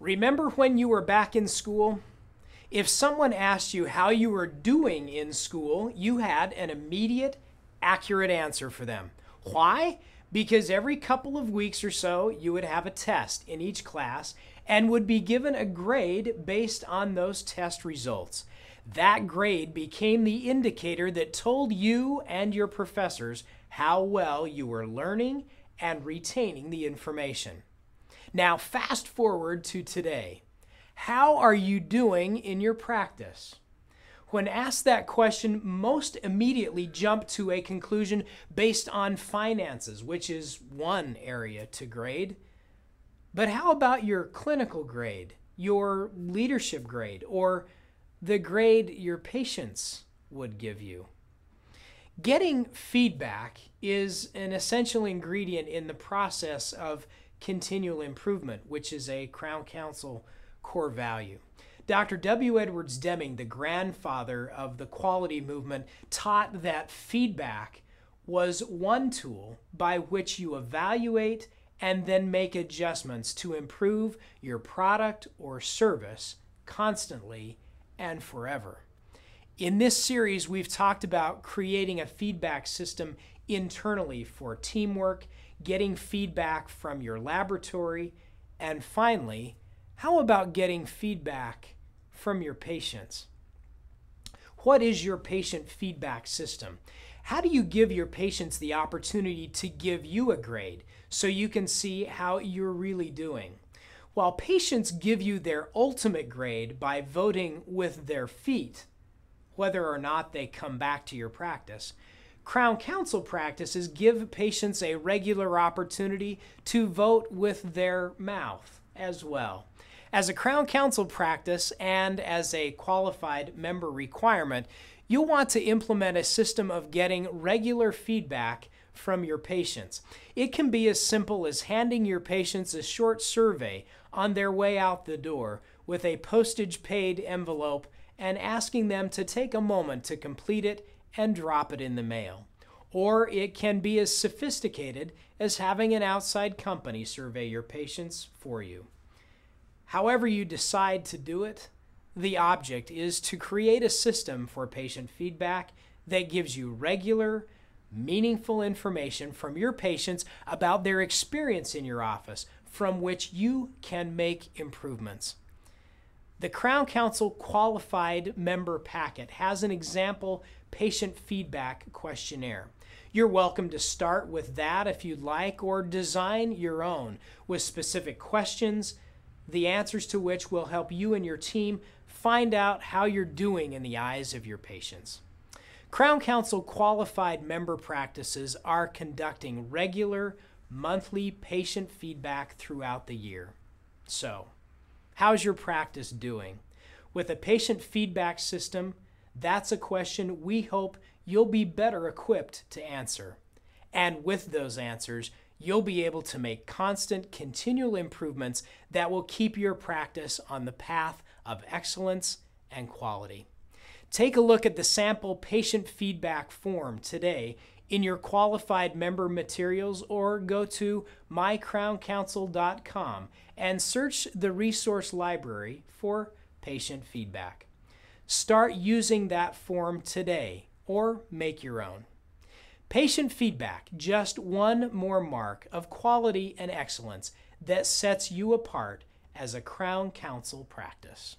Remember when you were back in school? If someone asked you how you were doing in school, you had an immediate, accurate answer for them. Why? Because every couple of weeks or so, you would have a test in each class and would be given a grade based on those test results. That grade became the indicator that told you and your professors how well you were learning and retaining the information. Now, fast forward to today. How are you doing in your practice? When asked that question, most immediately jump to a conclusion based on finances, which is one area to grade. But how about your clinical grade, your leadership grade, or the grade your patients would give you? Getting feedback is an essential ingredient in the process of continual improvement, which is a Crown Council core value. Dr. W. Edwards Deming, the grandfather of the quality movement, taught that feedback was one tool by which you evaluate and then make adjustments to improve your product or service constantly and forever. In this series, we've talked about creating a feedback system internally for teamwork, getting feedback from your laboratory, and finally, how about getting feedback from your patients? What is your patient feedback system? How do you give your patients the opportunity to give you a grade so you can see how you're really doing? While patients give you their ultimate grade by voting with their feet, whether or not they come back to your practice, Crown Council practices give patients a regular opportunity to vote with their mouth as well. As a Crown Council practice and as a qualified member requirement, you'll want to implement a system of getting regular feedback from your patients. It can be as simple as handing your patients a short survey on their way out the door with a postage-paid envelope and asking them to take a moment to complete it and drop it in the mail. Or it can be as sophisticated as having an outside company survey your patients for you. However you decide to do it, the object is to create a system for patient feedback that gives you regular, meaningful information from your patients about their experience in your office, from which you can make improvements. The Crown Council Qualified Member Packet has an example patient feedback questionnaire. You're welcome to start with that if you'd like, or design your own with specific questions, the answers to which will help you and your team find out how you're doing in the eyes of your patients. Crown Council Qualified Member Practices are conducting regular monthly patient feedback throughout the year. So, how's your practice doing? With a patient feedback system, that's a question we hope you'll be better equipped to answer. And with those answers, you'll be able to make constant, continual improvements that will keep your practice on the path of excellence and quality. Take a look at the sample patient feedback form today in your qualified member materials, or go to mycrowncouncil.com and search the resource library for patient feedback. Start using that form today or make your own. Patient feedback, just one more mark of quality and excellence that sets you apart as a Crown Council practice.